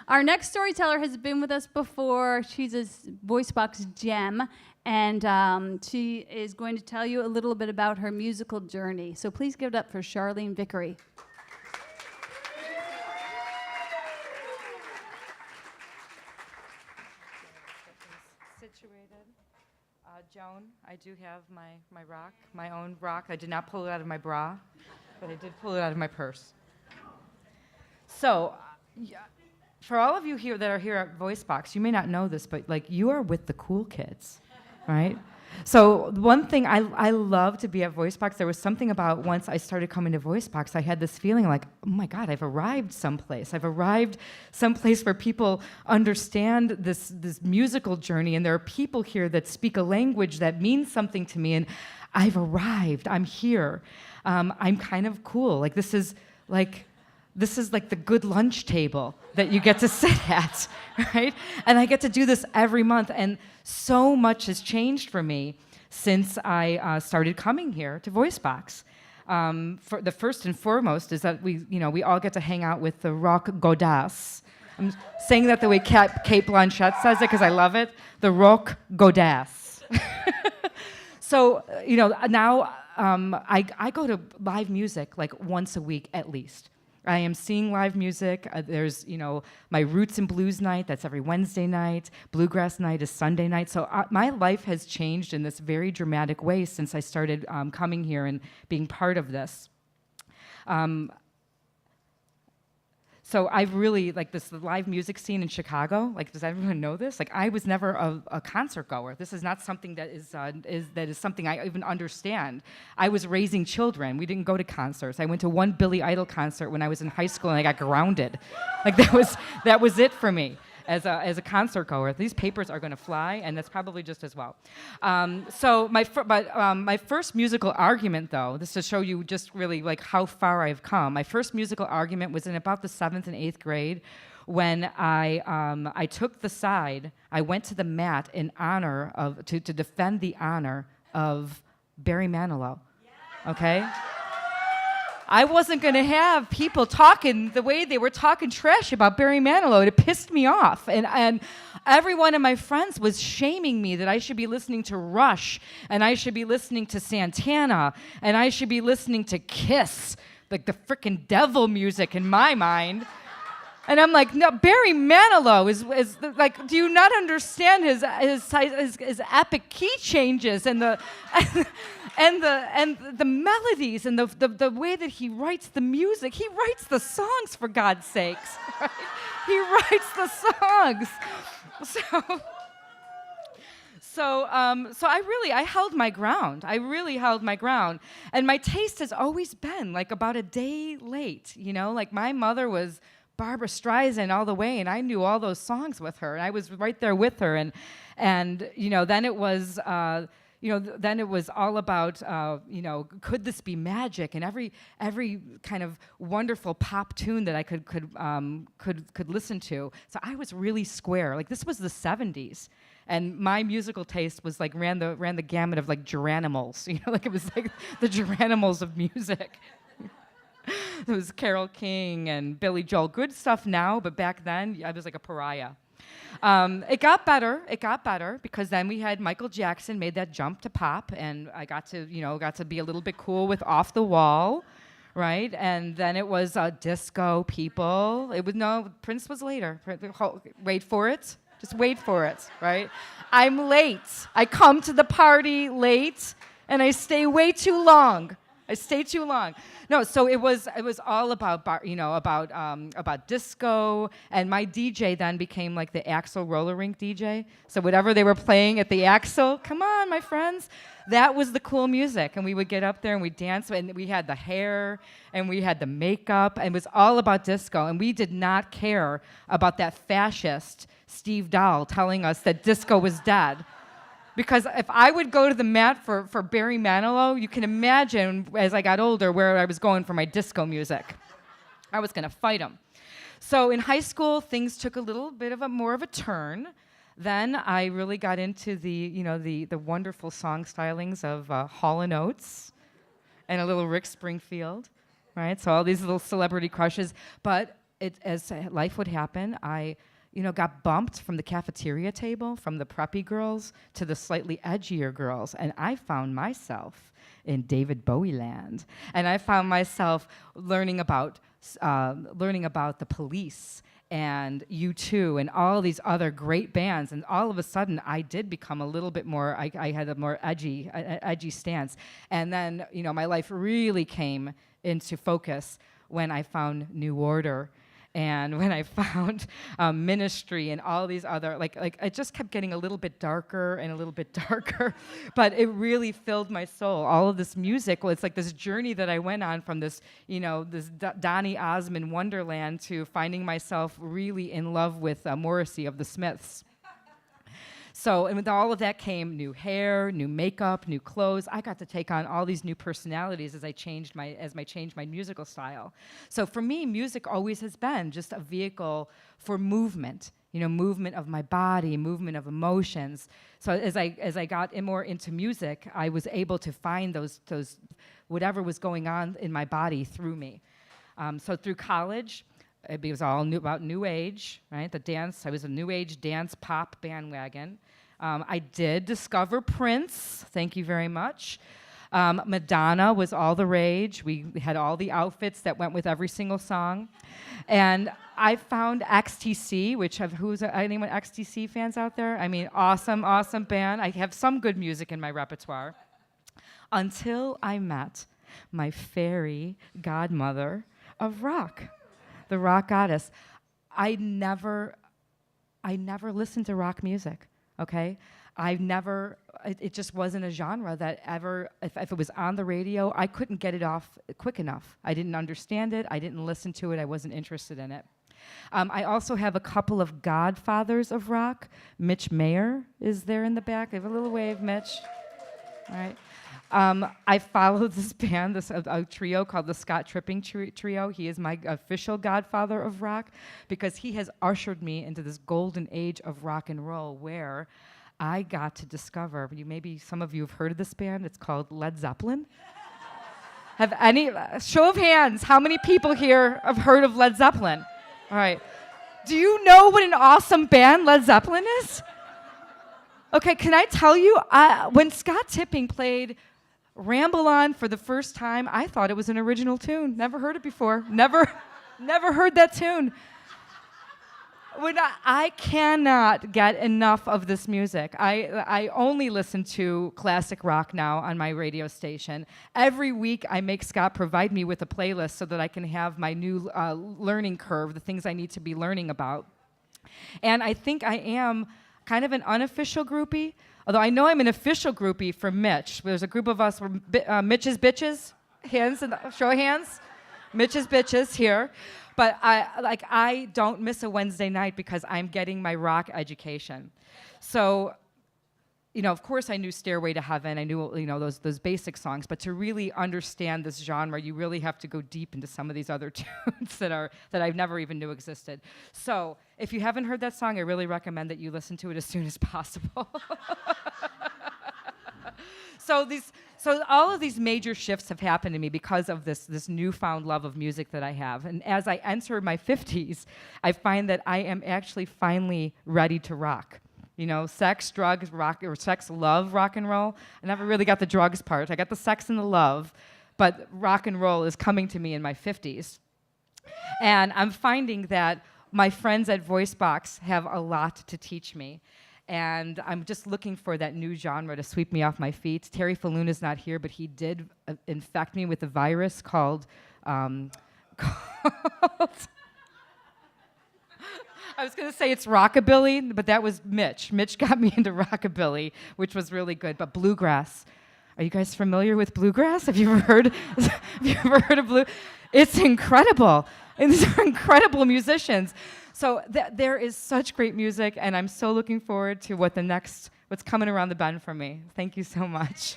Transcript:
Our next storyteller has been with us before. She's a Voicebox gem, and she is going to tell you a little bit about her musical journey. So please give it up for Charlene Vickery. Situated. Joan, I do have my rock, my own rock. I did not pull it out of my bra, but I did pull it out of my purse. So, for all of you here that are here at Voicebox, you may not know this, but like you are with the cool kids, right? So one thing I love to be at Voicebox. There was something about once I started coming to Voicebox, I had this feeling like, oh my God, I've arrived someplace. I've arrived someplace where people understand this musical journey, and there are people here that speak a language that means something to me, and I've arrived. I'm here. I'm kind of cool. Like this is like the good lunch table that you get to sit at, right? And I get to do this every month, and so much has changed for me since I started coming here to Voicebox. For the first and foremost is that we all get to hang out with the rock godasse. I'm saying that the way Kate Blanchett says it because I love it. The rock godasse. So now I go to live music like once a week at least. I am seeing live music. There's, my Roots and Blues night. That's every Wednesday night. Bluegrass night is Sunday night. So my life has changed in this very dramatic way since I started coming here and being part of this. So I've really, like the live music scene in Chicago, like does everyone know this? Like I was never a concert goer. This is not something that is something I even understand. I was raising children. We didn't go to concerts. I went to one Billy Idol concert when I was in high school and I got grounded. Like that was it for me as a concert goer. These papers are gonna fly, and that's probably just as well. So my first musical argument, though, this to show you just really like how far I've come. My first musical argument was in about the 7th and 8th grade, when I took the side. I went to the mat in honor of to defend the honor of Barry Manilow. Okay. I wasn't going to have people talking the way they were talking trash about Barry Manilow. It pissed me off. And every one of my friends was shaming me that I should be listening to Rush, and I should be listening to Santana, and I should be listening to Kiss, like the frickin' devil music in my mind. And I'm like, no, Barry Manilow is like, do you not understand his epic key changes and the and the melodies and the way that he writes the music? He writes the songs, for God's sakes. Right? He writes the songs. So I held my ground. I really held my ground. And my taste has always been like about a day late, like my mother was Barbra Streisand all the way, and I knew all those songs with her, and I was right there with her, and then it was all about could this be magic, and every kind of wonderful pop tune that I could listen to. So I was really square. Like this was the 70s. And my musical taste was like ran the gamut of like Geranimals, like it was like the Geranimals of music. It was Carole King and Billy Joel. Good stuff now, but back then I was like a pariah. It got better because then we had Michael Jackson made that jump to pop, and I got to be a little bit cool with Off the Wall, right? And then it was disco people. Prince was later. Wait for it. Just wait for it, right? I'm late. I come to the party late, and I stay way too long. No, so it was all about disco, and my DJ then became like the Axel roller rink DJ. So whatever they were playing at the Axel, come on, my friends, that was the cool music, and we would get up there and we'd dance, and we had the hair and we had the makeup, and it was all about disco, and we did not care about that fascist Steve Dahl telling us that disco was dead. Because if I would go to the mat for Barry Manilow, you can imagine as I got older where I was going for my disco music. I was going to fight him. So in high school, things took a little bit of more of a turn. Then I really got into the wonderful song stylings of Hall & Oates and a little Rick Springfield, right? So all these little celebrity crushes. But as life would happen, I got bumped from the cafeteria table, from the preppy girls to the slightly edgier girls, and I found myself in David Bowie land, and I found myself learning about the Police and U2 and all these other great bands, and all of a sudden I did become a little bit more. I had a more edgy stance, and then my life really came into focus when I found New Order. And when I found Ministry and all these other, like it just kept getting a little bit darker and a little bit darker, but it really filled my soul. All of this music, well, it's like this journey that I went on from this, this Donny Osmond wonderland to finding myself really in love with Morrissey of the Smiths. So, and with all of that came new hair, new makeup, new clothes. I got to take on all these new personalities as I changed my musical style. So for me, music always has been just a vehicle for movement, movement of my body, movement of emotions. So as I got more into music, I was able to find those whatever was going on in my body through me. So through college, it was all about New Age, right? The dance, I was a New Age dance pop bandwagon. I did discover Prince, thank you very much. Madonna was all the rage. We had all the outfits that went with every single song. And I found XTC, anyone XTC fans out there? I mean, awesome band. I have some good music in my repertoire. Until I met my fairy godmother of rock. The rock goddess. I never listened to rock music, okay? It just wasn't a genre that ever, if it was on the radio, I couldn't get it off quick enough. I didn't understand it, I didn't listen to it, I wasn't interested in it. I also have a couple of godfathers of rock. Mitch Mayer is there in the back. Give a little wave, Mitch. All right. I follow this band, a trio called the Scott Tripping Trio. He is my official godfather of rock because he has ushered me into this golden age of rock and roll where I got to discover, maybe some of you have heard of this band, it's called Led Zeppelin. Have any, show of hands, how many people here have heard of Led Zeppelin? All right. Do you know what an awesome band Led Zeppelin is? Okay, can I tell you, when Scott Tipping played Ramble On for the first time, I thought it was an original tune. Never heard it before. Never heard that tune. I cannot get enough of this music. I only listen to classic rock now on my radio station. Every week I make Scott provide me with a playlist so that I can have my new learning curve, the things I need to be learning about. And I think I am kind of an unofficial groupie, although I know I'm an official groupie for Mitch. There's a group of us, Mitch's Bitches, show of hands. Mitch's Bitches here. But I don't miss a Wednesday night because I'm getting my rock education. So, of course I knew Stairway to Heaven. I knew, those basic songs. But to really understand this genre, you really have to go deep into some of these other tunes that I've never even knew existed. So, if you haven't heard that song, I really recommend that you listen to it as soon as possible. So all of these major shifts have happened to me because of this newfound love of music that I have. And as I enter my 50s, I find that I am actually finally ready to rock. Sex, drugs, rock, or sex, love, rock and roll. I never really got the drugs part. I got the sex and the love, but rock and roll is coming to me in my 50s. And I'm finding that my friends at Voicebox have a lot to teach me. And I'm just looking for that new genre to sweep me off my feet. Terry Falloon is not here, but he did infect me with a virus called I was going to say it's rockabilly, but that was Mitch. Mitch got me into rockabilly, which was really good. But bluegrass. Are you guys familiar with bluegrass? Have you ever heard of blue? It's incredible. And these are incredible musicians. So there is such great music, and I'm so looking forward to what's coming around the bend for me. Thank you so much.